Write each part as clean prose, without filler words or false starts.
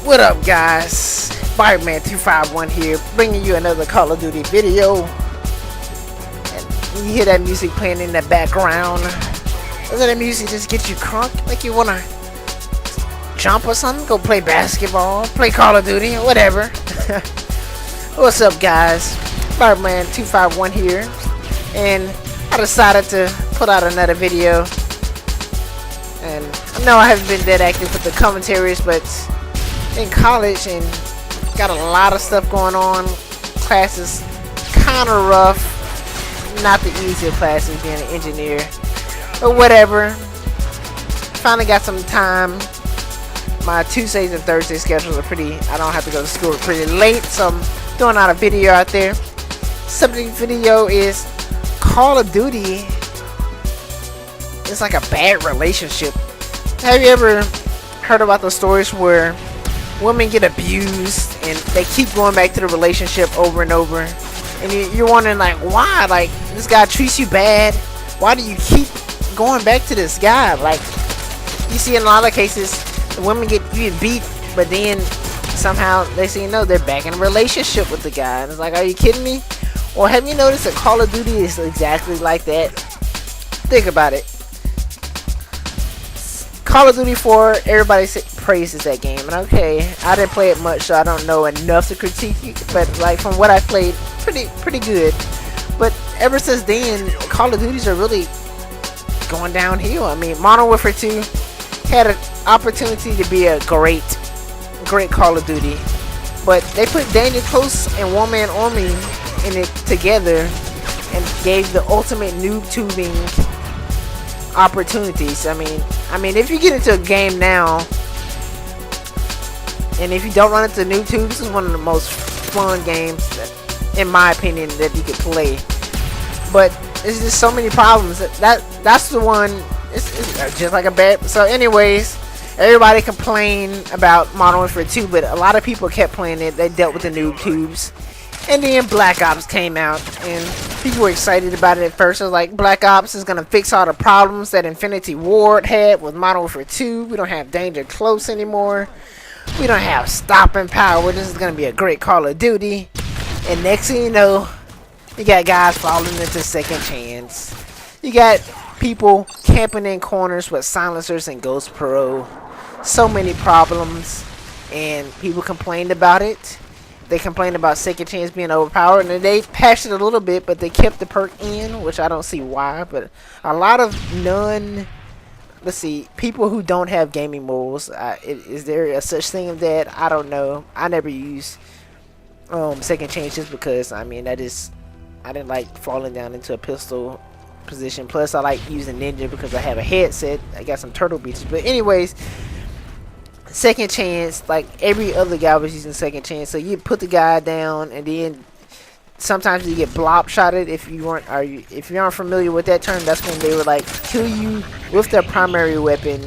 What up, guys? MW3 here, bringing you another Call of Duty video. And you hear that music playing in the background. Doesn't that music just get you crunk? Like you wanna jump or something? Go play basketball, play Call of Duty, or whatever. What's up, guys? MW3 here, and I decided to put out another video. And I know I haven't been that active with the commentaries, but in college and got a lot of stuff going on. Classes kind of rough, not the easiest classes being an engineer, but whatever. Finally got some time. My Tuesdays and Thursday schedules are I don't have to go to school pretty late, so I'm throwing out a video out there. Subject video is Call of Duty. It's like a bad relationship. Have you ever heard about the stories where women get abused and they keep going back to the relationship over and over, and you're wondering, like, why? Like, this guy treats you bad, why do you keep going back to this guy? Like, you see in a lot of cases the women get beat, but then somehow they say no, they're back in a relationship with the guy, and it's like, are you kidding me? Or have you noticed that Call of Duty is exactly like that? Think about it. Call of Duty 4, everybody praises that game, and okay, I didn't play it much, so I don't know enough to critique it, but like from what I played, pretty good. But ever since then, Call of Duties are really going downhill. I mean, Modern Warfare 2 had an opportunity to be a great Call of Duty, but they put Danger Close and One Man Army in it together and gave the ultimate noob tubing opportunities. I mean, if you get into a game now, and if you don't run into noob tubes, this is one of the most fun games, in my opinion, that you could play. But there's just so many problems. That's the one. It's just like a bad. So, anyways, everybody complained about Modern Warfare 2, but a lot of people kept playing it. They dealt with the noob tubes. And then Black Ops came out, and people were excited about it at first. It was like, Black Ops is going to fix all the problems that Infinity Ward had with Modern Warfare 2. We don't have Danger Close anymore. We don't have stopping power. This is going to be a great Call of Duty. And next thing you know, you got guys falling into second chance. You got people camping in corners with silencers and Ghost Pro. So many problems, and people complained about it. They complained about second chance being overpowered, and they patched it a little bit, but they kept the perk in, which I don't see why. But a lot of people who don't have gaming moles, is there a such thing as that? I don't know. I never use second chance just because, I didn't like falling down into a pistol position. Plus, I like using ninja because I have a headset. I got some turtle beaches. But anyways, second chance, like every other guy was using second chance. So you put the guy down, and then sometimes you get blob shotted. If you aren't familiar with that term, that's when they would like kill you with their primary weapon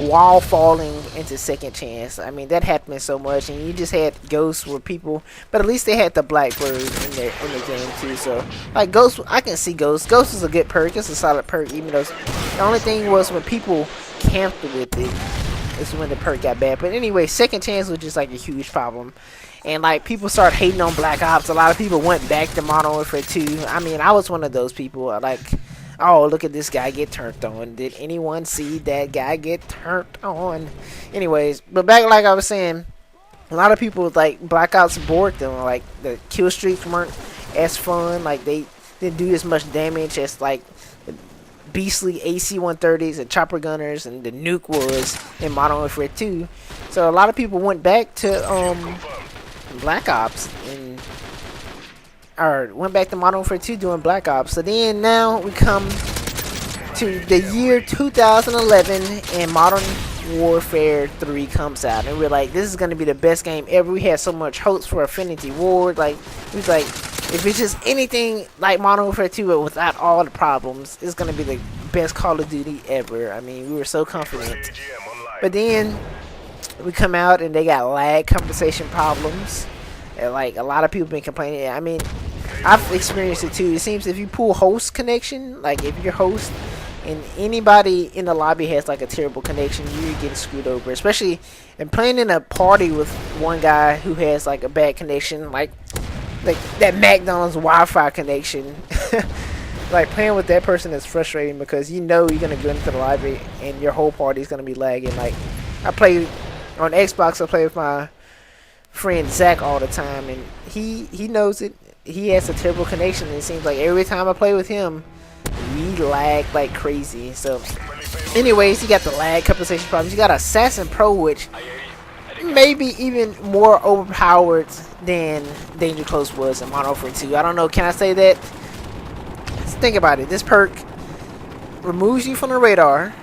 while falling into second chance. I mean, that happened so much, and you just had ghosts where people, but at least they had the Blackbird in the game too. So like Ghost, I can see Ghost. Ghost is a good perk. It's a solid perk, even though the only thing was when people camped with it. Is when the perk got bad. But anyway, second chance was just like a huge problem, and like people started hating on Black Ops. A lot of people went back to Modern Warfare 2. I mean, I was one of those people. Like, oh, look at this guy get turned on. Did anyone see that guy get turned on? Anyways, but back, like I was saying, a lot of people like Black Ops bored them. Like the kill streaks weren't as fun. Like they didn't do as much damage as like beastly AC-130s and chopper gunners and the nuke was in Modern Warfare 2. So a lot of people went back to Black Ops went back to Modern Warfare 2 doing Black Ops. So then now we come to the year 2011, and Modern Warfare 3 comes out, and we're like, this is going to be the best game ever. We had so much hopes for Infinity Ward. Like, we was like, if it's just anything like Modern Warfare 2 but without all the problems, it's going to be the best Call of Duty ever. I mean, we were so confident. But then we come out and they got lag compensation problems. And like a lot of people been complaining. I mean, I've experienced it too. It seems if you pull host connection, like if your host and anybody in the lobby has like a terrible connection, you're getting screwed over. Especially in playing in a party with one guy who has like a bad connection, like that McDonald's Wi-Fi connection. Like playing with that person is frustrating because you know you're gonna go into the lobby and your whole party is gonna be lagging. Like I play on Xbox, I play with my friend Zach all the time, and he knows it. He has a terrible connection, and it seems like every time I play with him, we lag like crazy. So, anyways, you got the lag compensation problems. You got Assassin Pro, which maybe even more overpowered than Danger Close was in Modern Warfare 2. I don't know. Can I say that? Just think about it. This perk removes you from the radar.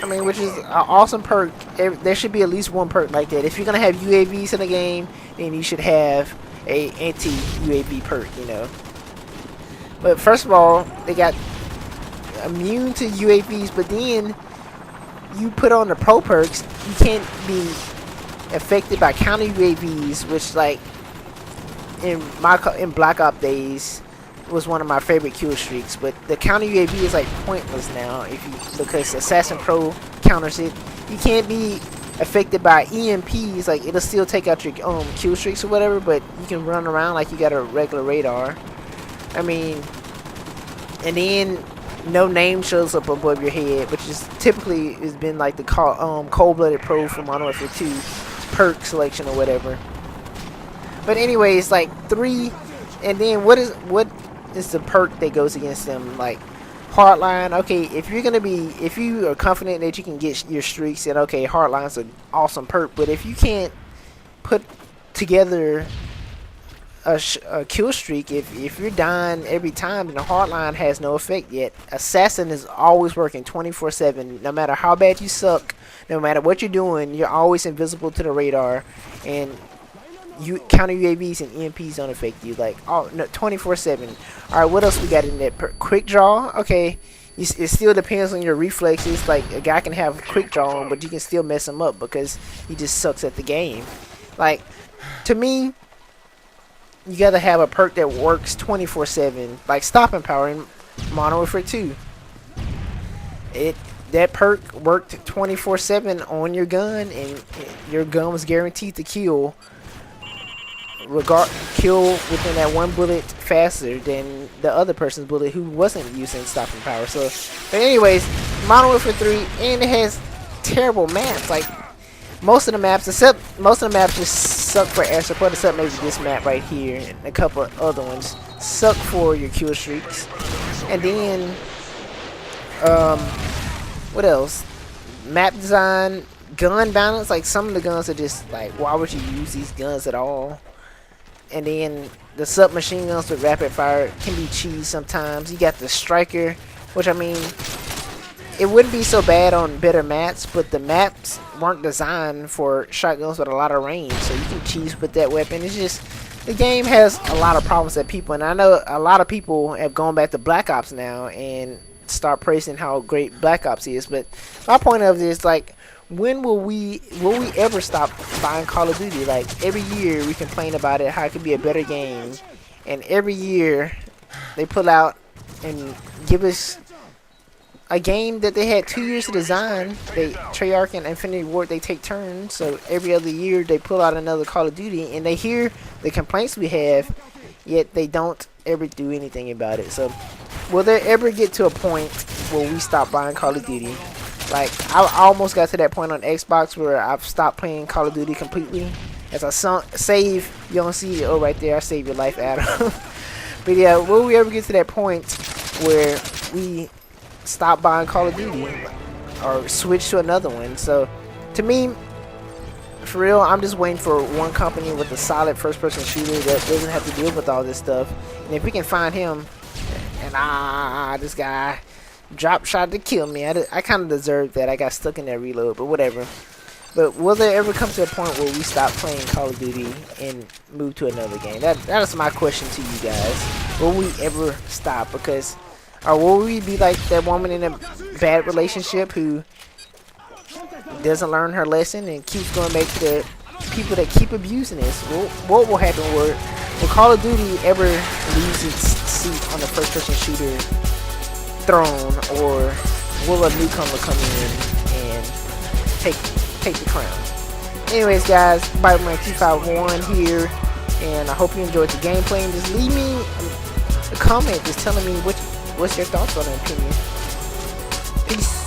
I mean, which is an awesome perk. There should be at least one perk like that. If you're gonna have UAVs in the game, then you should have a anti-UAV perk, you know. But first of all, they got immune to UAVs, but then you put on the pro perks, you can't be affected by counter UAVs, which like in Black Ops days was one of my favorite kill streaks. But the counter UAV is like pointless now because Assassin Pro counters it. You can't be affected by EMPs. Like it'll still take out your kill streaks or whatever, but you can run around like you got a regular radar. I mean, and then no name shows up above your head, which is typically has been like the Cold-Blooded Pro from Modern Warfare 2 perk selection or whatever. But anyways, like 3, and then what is the perk that goes against them? Like Hardline. Okay, if you are confident that you can get your streaks, then okay, Hardline's an awesome perk. But if you can't put together a kill streak, if you're dying every time, then the Hardline has no effect yet. Assassin is always working 24/7. No matter how bad you suck, no matter what you're doing, you're always invisible to the radar, and counter UAVs and EMPs don't affect you. Like 24/7. All right, what else we got in that? Quick draw. Okay, it still depends on your reflexes. Like a guy can have quick draw, but you can still mess him up because he just sucks at the game. Like to me, you gotta have a perk that works 24/7, like stopping power in Modern Warfare 2. That perk worked 24/7 on your gun, and your gun was guaranteed to kill within that one bullet faster than the other person's bullet who wasn't using stopping power. So, but anyways, Modern Warfare 3, and it has terrible maps. Like most of the maps just suck for air support, except maybe this map right here and a couple of other ones suck for your kill streaks. And then what else? Map design, gun balance. Like some of the guns are just like, why would you use these guns at all? And then the submachine guns with rapid fire can be cheese sometimes. You got the striker, which I mean, it wouldn't be so bad on better maps, but the maps weren't designed for shotguns with a lot of range, so you can cheese with that weapon. It's just, the game has a lot of problems that people, and I know a lot of people have gone back to Black Ops now and start praising how great Black Ops is. But my point of this, like, when will we ever stop buying Call of Duty? Like every year we complain about it, how it could be a better game, and every year they pull out and give us a game that they had 2 years to design. Treyarch and Infinity Ward, they take turns, so every other year they pull out another Call of Duty, and they hear the complaints we have, yet they don't ever do anything about it. So will there ever get to a point where we stop buying Call of Duty? Like, I almost got to that point on Xbox where I've stopped playing Call of Duty completely. As I save, you don't see it, oh right there, I saved your life, Adam. But yeah, will we ever get to that point where we stop buying Call of Duty or switch to another one? So to me, for real, I'm just waiting for one company with a solid first-person shooter that doesn't have to deal with all this stuff. And if we can find him, and this guy drop shot to kill me, I kind of deserved that. I got stuck in that reload, but whatever. But will there ever come to a point where we stop playing Call of Duty and move to another game? That is my question to you guys. Will we ever stop? Because, or will we be like that woman in a bad relationship who doesn't learn her lesson and keeps going back to the people that keep abusing us? What will happen? Will Call of Duty ever lose its seat on the first-person shooter throne, or will a newcomer come in and take the crown? Anyways, guys, Spider-Man251 here, and I hope you enjoyed the gameplay. And just leave me a comment just telling me what's your thoughts on the opinion. Peace.